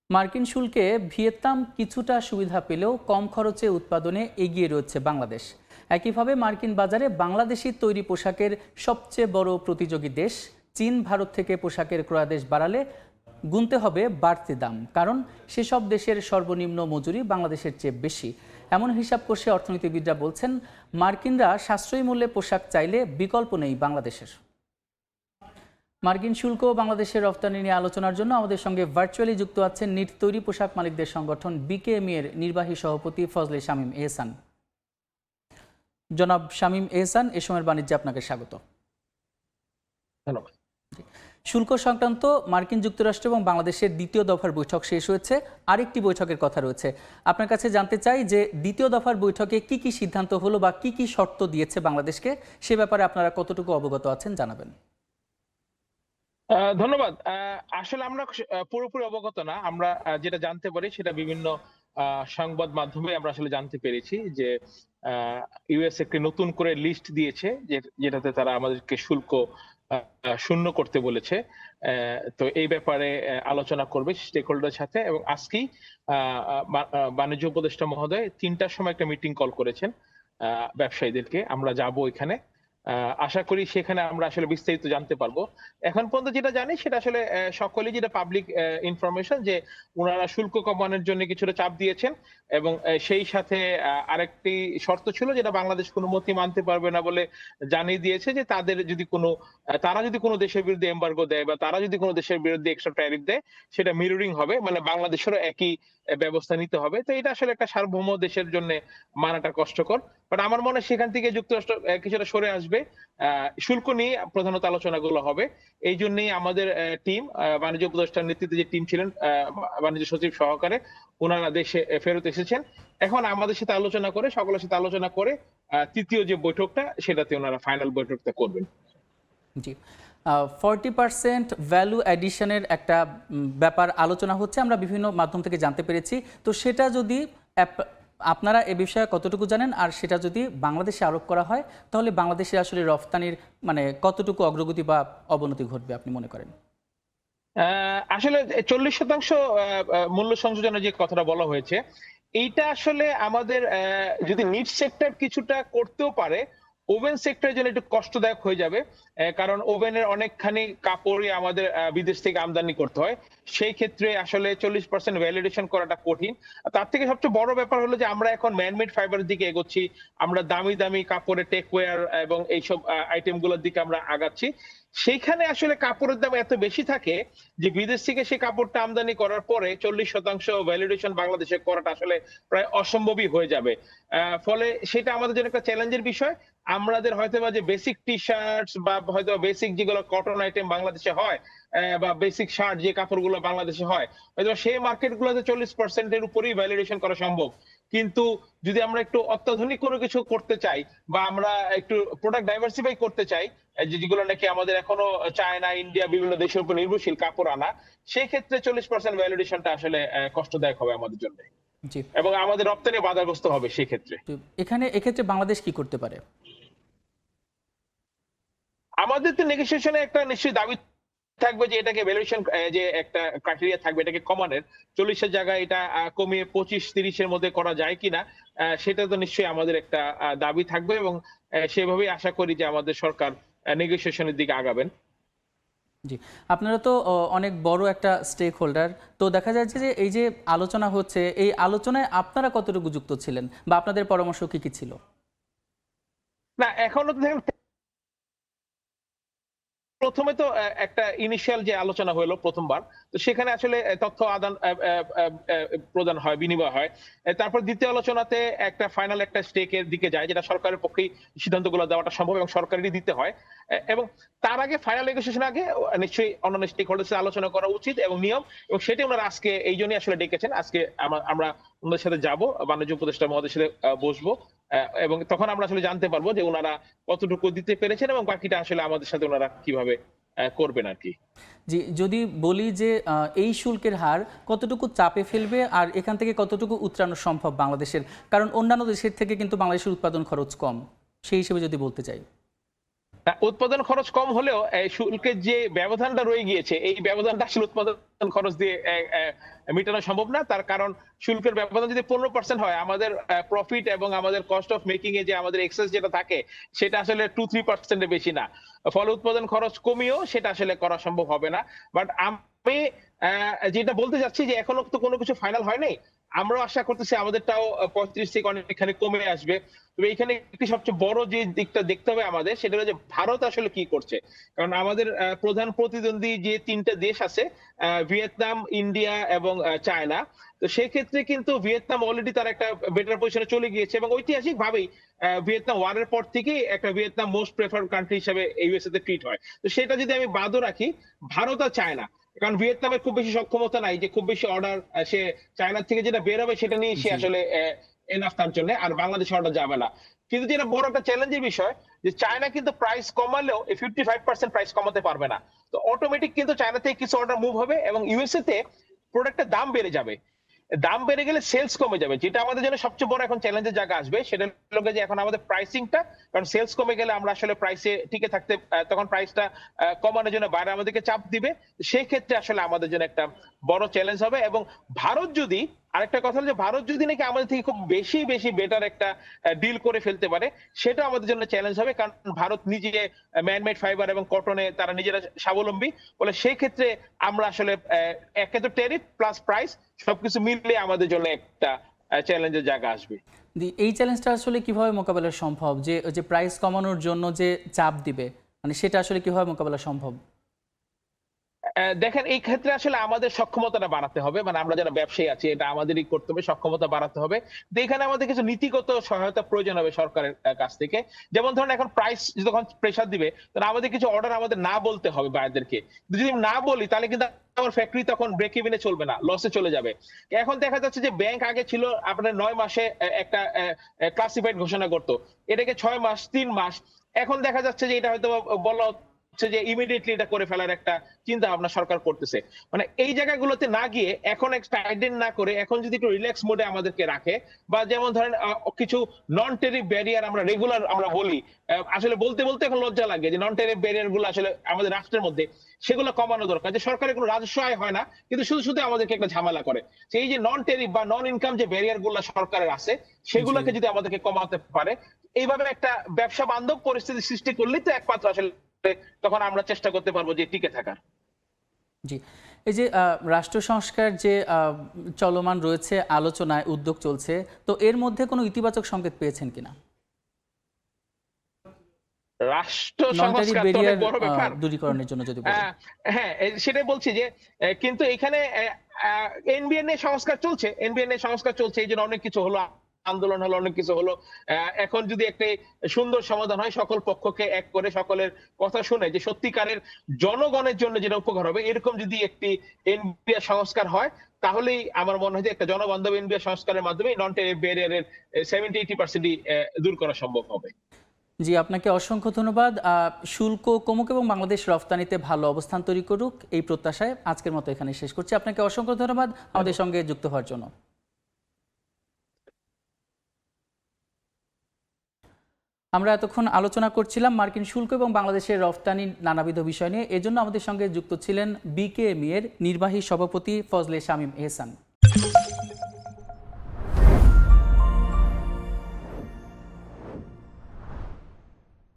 মার্কিন শুল্কে ভিয়েতনাম কিছুটা সুবিধা পেলেও কম খরচে উৎপাদনে এগিয়ে রয়েছে বাংলাদেশ। একইভাবে মার্কিন বাজারে বাংলাদেশি তৈরি পোশাকের সবচেয়ে বড় প্রতিযোগী দেশ চীন ভারত থেকে পোশাকের ক্রয়াদেশ বাড়ালে গুনতে হবে বাড়তি দাম, কারণ সেসব দেশের সর্বনিম্ন মজুরি বাংলাদেশের চেয়ে বেশি। এমন হিসাব কষে অর্থনীতিবিদরা বলছেন, মার্কিনরা সাশ্রয়ী মূল্যে পোশাক চাইলে বিকল্প নেই বাংলাদেশের। মার্কিন শুল্ক ও বাংলাদেশের রফতানি নিয়ে আলোচনার জন্য আমাদের সঙ্গে ভার্চুয়ালি যুক্ত আছেন নিট তৈরি পোশাক মালিকদের সংগঠন বিকেএমই এর নির্বাহী সভাপতি ফজলে শামীম এহসান। জনাব শামীম এহসান, এ সময়ের বাণিজ্যে আপনাকে স্বাগত। ধন্যবাদ। শুল্ক সংক্রান্ত মার্কিন যুক্তরাষ্ট্র এবং বাংলাদেশের দ্বিতীয় দফার বৈঠক শেষ হয়েছে, আরেকটি বৈঠকের কথা রয়েছে। আপনার কাছে জানতে চাই যে দ্বিতীয় দফার বৈঠকে কি কি সিদ্ধান্ত হলো বা কি কি শর্ত দিয়েছে বাংলাদেশকে, সে ব্যাপারে আপনারা কতটুকু অবগত আছেন জানাবেন। ধন্যবাদ। আসলে আমরা পুরোপুরি অবগত না। আমরা যেটা জানতে পারি সেটা বিভিন্ন সংবাদ মাধ্যমে আমরা আসলে জানতে পেরেছি যে ইউএস একটি নতুন করে লিস্ট দিয়েছে যেটাতে তারা আমাদেরকে শুল্ক শূন্য করতে বলেছে। তো এই ব্যাপারে আলোচনা করবে স্টেক হোল্ডারের সাথে, এবং আজকেই বাণিজ্য উপদেষ্টা মহোদয় ৩টার সময় একটা মিটিং কল করেছেন ব্যবসায়ীদেরকে। আমরা যাব এখানে। আশা করি সেখানে আমরা আসলে বিস্তারিত জানতে পারবো। এখন পর্যন্ত যেটা জানি সেটা আসলে সকলেই যেটা পাবলিক ইনফরমেশন যে উনারা শুল্ক কমানোর জন্য কিছুটা চাপ দিয়েছেন, এবং সেই সাথে আরেকটি শর্ত ছিল যেটা বাংলাদেশ কোনো মতেই মানতে পারবে না বলে জানিয়ে দিয়েছে যে তারা যদি কোনো দেশের বিরুদ্ধে এমবার্গো দেয় বা তারা যদি কোনো দেশের বিরুদ্ধে এক্সট্রা ট্যারিফ দেয়, সেটা মিররিং হবে, মানে বাংলাদেশেরও একই ব্যবস্থা নিতে হবে। তো এটা আসলে একটা সার্বভৌম দেশের জন্য মানাটা কষ্টকর। বাট আমার মনে হয় সেখান থেকে যুক্তরাষ্ট্র কিছুটা সরে আসবে। শুল্ক নিয়ে প্রধানত আলোচনাগুলো হবে। এই জন্যই আমাদের টিম, বাণিজ্য উপদেষ্টার নেতৃত্বে যে টিম ছিলেন, বাণিজ্য সচিব সহকারে, ওনারা দেশে ফেরত এসেছেন। এখন আমাদের সাথে আলোচনা করে, সকলের সাথে আলোচনা করে তৃতীয় যে বৈঠকটা সেটাতে ওনারা ফাইনাল বৈঠকটা করবেন। জি, 40% ভ্যালু অ্যাডিশনের একটা ব্যাপার আলোচনা হচ্ছে, আমরা বিভিন্ন মাধ্যম থেকে জানতে পেরেছি। তো সেটা যদি আপনারা এ বিষয়ে কতটুকু জানেন, আর সেটা যদি বাংলাদেশে আরোপ করা হয় তাহলে বাংলাদেশে আসলে রফতানির মানে কতটুকু অগ্রগতি বা অবনতি ঘটবে আপনি মনে করেন? আসলে 40% মূল্য সংযোজনের যে কথাটা বলা হয়েছে, এইটা আসলে আমাদের যদি নিট সেক্টর কিছুটা করতেও পারে, ওভেন সেক্টরের জন্য একটু কষ্টদায়ক হয়ে যাবে। কারণ ওভেনের অনেকখানি কাপড়ই আমাদের বিদেশ থেকে আমদানি করতে হয়। সেই ক্ষেত্রে আসলে 40% ভ্যালিডেশন করাটা কঠিন। তার থেকে সবচেয়ে বড় ব্যাপার হলো যে আমরা এখন ম্যানমেড ফাইবারের দিকে এগোচ্ছি। আমরা দামি দামি কাপড়ের টেকওয়্যার এবং এইসব আইটেমগুলোর দিকে আমরা আগাচ্ছি। সেইখানে আসলে কাপড়ের দাম এত বেশি থাকে যে বিদেশ থেকে সেই কাপড়টা আমদানি করার পরে 40% ভ্যালিডেশন বাংলাদেশে করাটা আসলে প্রায় অসম্ভবই হয়ে যাবে। ফলে সেটা আমাদের জন্য একটা চ্যালেঞ্জের বিষয়। আমাদের হয়তোবা যে বেসিক টি-শার্টস বা হয়তো বেসিক যেগুলো কটন আইটেম বাংলাদেশে হয়, বা বেসিক শার্ট যে কাপড়গুলো বাংলাদেশে হয়, হয়তো সেই মার্কেটগুলোতে 40% এর উপরেই ভ্যালিডেশন করা সম্ভব। কিন্তু যদি আমরা একটু অত্যাধুনিক কোনো কিছু করতে চাই বা আমরা একটু প্রোডাক্ট ডাইভার্সিফাই করতে চাই, যেগুলো নাকি আমাদের এখনো চায়না, ইন্ডিয়া বিভিন্ন দেশের উপর নির্ভরশীল কাপড় আনা, সেই ক্ষেত্রে 40% ভ্যালিডেশনটা আসলে কষ্টদায়ক হবে আমাদের জন্য, জি, এবং আমাদের রপ্তানি বাধাগ্রস্ত হবে সেই ক্ষেত্রে। তো এক্ষেত্রে বাংলাদেশ কি করতে পারে? আমাদের তো নেগোসিয়েশনে একটা নিশ্চয়ই দাবি থাকবে যে এটাকে ভ্যালুয়েশন, যে একটা ক্রাইটেরিয়া থাকবে এটাকে কমানোর। 40 এর জায়গায় এটা কমিয়ে 25-30 এর মধ্যে করা যায় কিনা, সেটা তো নিশ্চয়ই আমাদের একটা দাবি থাকবে, এবং সেভাবেই আশা করি যে আমাদের সরকার নেগোসিয়েশনের দিকে আগাবেন। জি, আপনারা তো অনেক বড় একটা স্টেক হোল্ডার। তো দেখা যাচ্ছে যে এই যে আলোচনা হচ্ছে, এই আলোচনায় আপনারা কতটুকু যুক্ত ছিলেন বা আপনাদের পরামর্শ কি কি ছিল? না, এখনো তো দেখেন, প্রথমে তো একটা ইনিশিয়াল যে আলোচনা হলো প্রথমবার, তো সেখানে আসলে তথ্য আদান প্রদান হয়, বিনিময় হয়। তারপর দ্বিতীয় আলোচনাতে একটা ফাইনাল একটা স্টেকের দিকে যায়, যেটা সরকারের পক্ষেই সিদ্ধান্তগুলো দেওয়াটা সম্ভব এবং সরকারেরই দিতে হয়। এবং তার আগে ফাইনাল নেগোসিয়েশন আগে নিশ্চয়ই অন্যান্য স্টেক হোল্ডার্স আলোচনা করা উচিত এবং নিয়ম, এবং সেটাই ওনারা আজকে এই জন্যই আসলে ডেকেছেন। আজকে আমরা ওনাদের সাথে যাব, বাণিজ্য উপদেষ্টা মহোদয়ের সাথে বসবো, এবং তখন আমরা আসলে জানতে পারবো যে ওনারা কতটুকু দিতে পেরেছেন এবং বাকিটা আসলে আমাদের সাথে ওনারা কিভাবে করবেন আরকি। জি, যদি বলি যে এই শুল্কের হার কতটুকু চাপে ফেলবে আর এখান থেকে কতটুকু উতরানো সম্ভব বাংলাদেশের? কারণ অন্যান্য দেশের থেকে কিন্তু বাংলাদেশের উৎপাদন খরচ কম। সেই হিসেবে যদি বলতে চাই। উৎপাদন খরচ কম হলেও এই শুল্কের যে ব্যবধানটা রয়ে গিয়েছে, এই ব্যবধানটা আসলে উৎপাদন খরচ দিয়ে মেটানো সম্ভব না। তার কারণ শুল্কের ব্যবধান যদি 15% হয়, আমাদের প্রফিট এবং আমাদের কস্ট অফ মেকিং এ যে আমাদের এক্সেস যেটা থাকে, সেটা আসলে 2-3% এর বেশি না। ফলে উৎপাদন খরচ কমিয়েও সেটা আসলে করা সম্ভব হবে না। বাট আমি যেটা বলতে চাচ্ছি যে এখনো তো কোনো কিছু ফাইনাল হয় নাই। আমরাও আশা করতেছি আমাদেরটাও 35 থেকে অনেকখানি কমে আসবে। তবে এখানে একটি সবচেয়ে বড় যে দিকটা দেখতে হবে আমাদের, সেটা হলো যে ভারত আসলে কি করছে। কারণ আমাদের প্রধান প্রতিদ্বন্দ্বী যে ৩ টা দেশ আছে, ভিয়েতনাম, ইন্ডিয়া এবং চায়না। তো সেক্ষেত্রে কিন্তু ভিয়েতনাম অলরেডি তার একটা বেটার পজিশনে চলে গিয়েছে এবং ঐতিহাসিকভাবেই ভিয়েতনাম ওয়ারের পর থেকেই একটা ভিয়েতনাম মোস্ট প্রেফার্ড কান্ট্রি হিসেবে ইউএসএ তে ট্রিট হয়। তো সেটা যদি আমি বাদও রাখি, ভারত আর চায়না, কারণ ভিয়েতনামের খুব বেশি সক্ষমতা নাই যে খুব বেশি অর্ডার সে চায়না থেকে যেটা বের হবে সেটা নিয়ে সে জি। আসলে এনাফ তার জন্য, আর বাংলাদেশ অর্ডার যাবে না। কিন্তু যেটা বড় একটা চ্যালেঞ্জের বিষয়, যে চায়না কিন্তু প্রাইস কমালেও এই 55% প্রাইস কমাতে পারবে না। তো অটোমেটিক কিন্তু চায়না থেকে কিছু অর্ডার মুভ হবে এবং ইউএসএ তে প্রোডাক্টের দাম বেড়ে যাবে। দাম বেড়ে গেলে সেলস কমে যাবে, যেটা আমাদের জন্য সবচেয়ে বড় এখন চ্যালেঞ্জের জায়গা আসবে। সেটা হলো যে এখন আমাদের প্রাইসিংটা, কারণ সেলস কমে গেলে আমরা আসলে প্রাইসে টিকে থাকতে, তখন প্রাইসটা কমানোর জন্য বাইরে আমাদেরকে চাপ দিবে। সেই ক্ষেত্রে আসলে আমাদের জন্য একটা বড় চ্যালেঞ্জ হবে। এবং ভারত যদি, আরেকটা কথা হলো যে ভারত যদি নাকি আমাদের থেকে খুব বেশি বেশি বেটার একটা ডিল করে ফেলতে পারে, সেটা আমাদের জন্য চ্যালেঞ্জ হবে। কারণ ভারত নিজে ম্যানমেড ফাইবার এবং কটনে তারা নিজেরা স্বাবলম্বী। বলে সেই ক্ষেত্রে আমরা আসলে একে তো ট্যারিফ প্লাস প্রাইস সবকিছু মিলিয়ে আমাদের জন্য একটা চ্যালেঞ্জের জায়গা আসবে। এই চ্যালেঞ্জটা আসলে কিভাবে মোকাবেলা সম্ভব, যে যে প্রাইস কমানোর জন্য যে চাপ দিবে, মানে সেটা আসলে কিভাবে মোকাবেলা সম্ভব? দেখেন, এই ক্ষেত্রে আসলে আমাদের সক্ষমতাটা বাড়াতে হবে। মানে আমরা যারা ব্যবসায়ী আছি, এটা আমাদেরই করতে হবে, সক্ষমতা বাড়াতে হবে। তো এখানে আমাদের কিছু নীতিগত সহায়তা প্রয়োজন হবে সরকারের কাছ থেকে। যেমন ধরেন, এখন প্রাইস যখন প্রেসার দিবে, তখন আমাদের কিছু অর্ডার আমাদের না বলতে হবে বায়ারদেরকে। যদি না বলি তাহলে কিন্তু আমার ফ্যাক্টরি তখন ব্রেক ইভেনে চলবে না, লসে চলে যাবে। এখন দেখা যাচ্ছে যে ব্যাংক আগে ছিল আপনার ৯ মাসে একটা ক্লাসিফাইড ঘোষণা করত। এটাকে ৬ মাস, ৩ মাস। এখন দেখা যাচ্ছে যে এটা হয়তো বলা হচ্ছে যে ইমিডিয়েটলি এটা করে ফেলার একটা চিন্তা ভাবনা সরকার করতেছে। মানে এই জায়গাগুলোতে না গিয়ে এখন একটা টাইটেন না করে এখন যদি একটু রিল্যাক্স মোডে আমাদেরকে রাখে, বা যেমন ধরেন কিছু নন টেরিফ ব্যারিয়ার আমরা রেগুলার আমরা বলি, আসলে বলতে বলতে এখন লজ্জা লাগে যে নন টেরিফ ব্যারিয়ার গুলো আসলে আমাদের রাষ্ট্রের মধ্যে, সেগুলো কমানো দরকার। যে সরকারের কোনো রাজস্ব আয় হয় না, কিন্তু শুধু শুধু আমাদেরকে একটা ঝামেলা করে। সেই যে নন টেরিফ বা নন ইনকাম যে ব্যারিয়ার গুলো সরকারের আছে, জি। সেগুলোকে যদি আমাদেরকে কমাতে পারে, এইভাবে একটা ব্যবসা বান্ধব পরিস্থিতি সৃষ্টি করলেই তো একমাত্র আসলে তখন আমরা চেষ্টা করতে পারবো যে টিকে থাকার। জি। এই যে রাষ্ট্র সংস্কার যে চলমান রয়েছে, আলোচনায় উদ্যোগ চলছে, তো এর মধ্যে কোনো ইতিবাচক সংকেত পেয়েছেন কিনা? রাষ্ট্র নন ট্যারিফ সংস্কার তো অনেক ব্যারিয়ার বড় ব্যাপার। দূরীকরণের জন্য যদি বলি। হ্যাঁ, সেটাই বলছি যে কিন্তু এখানে এনবিএন এর সংস্কার চলছে, এনবিএন এর সংস্কার চলছে, এই জন্য অনেক কিছু হলো, আন্দোলন হলো, অনেক কিছু হলো। এখন যদি একটা সুন্দর সমাধান হয়, সকল পক্ষকে এক করে সকলের কথা শুনে, যে সত্যিকারের জনগণের জন্য যেটা উপকার হবে, এরকম যদি একটি এনবিআর সংস্কার হয়, তাহলেই আমার মনে হয় যে একটা জনবান্ধব এনবিআর সংস্কারের মাধ্যমে নন টেরিফ ব্যারিয়ারের 70-80% দূর করা সম্ভব হবে। জি, আপনাকে অসংখ্য ধন্যবাদ। শুল্ক কমুক এবং বাংলাদেশ রফতানিতে ভালো অবস্থান তৈরি করুক, এই প্রত্যাশায় আজকের মতো এখানে শেষ করছি। আপনাকে অসংখ্য ধন্যবাদ আমাদের সঙ্গে যুক্ত হওয়ার জন্য। আমরা এতক্ষণ আলোচনা করছিলাম মার্কিন শুল্ক এবং বাংলাদেশের রফতানির নানাবিধ বিষয় নিয়ে। এজন্য আমাদের সঙ্গে যুক্ত ছিলেন বিকেএমই এর নির্বাহী সভাপতি ফজলে শামীম এহসান।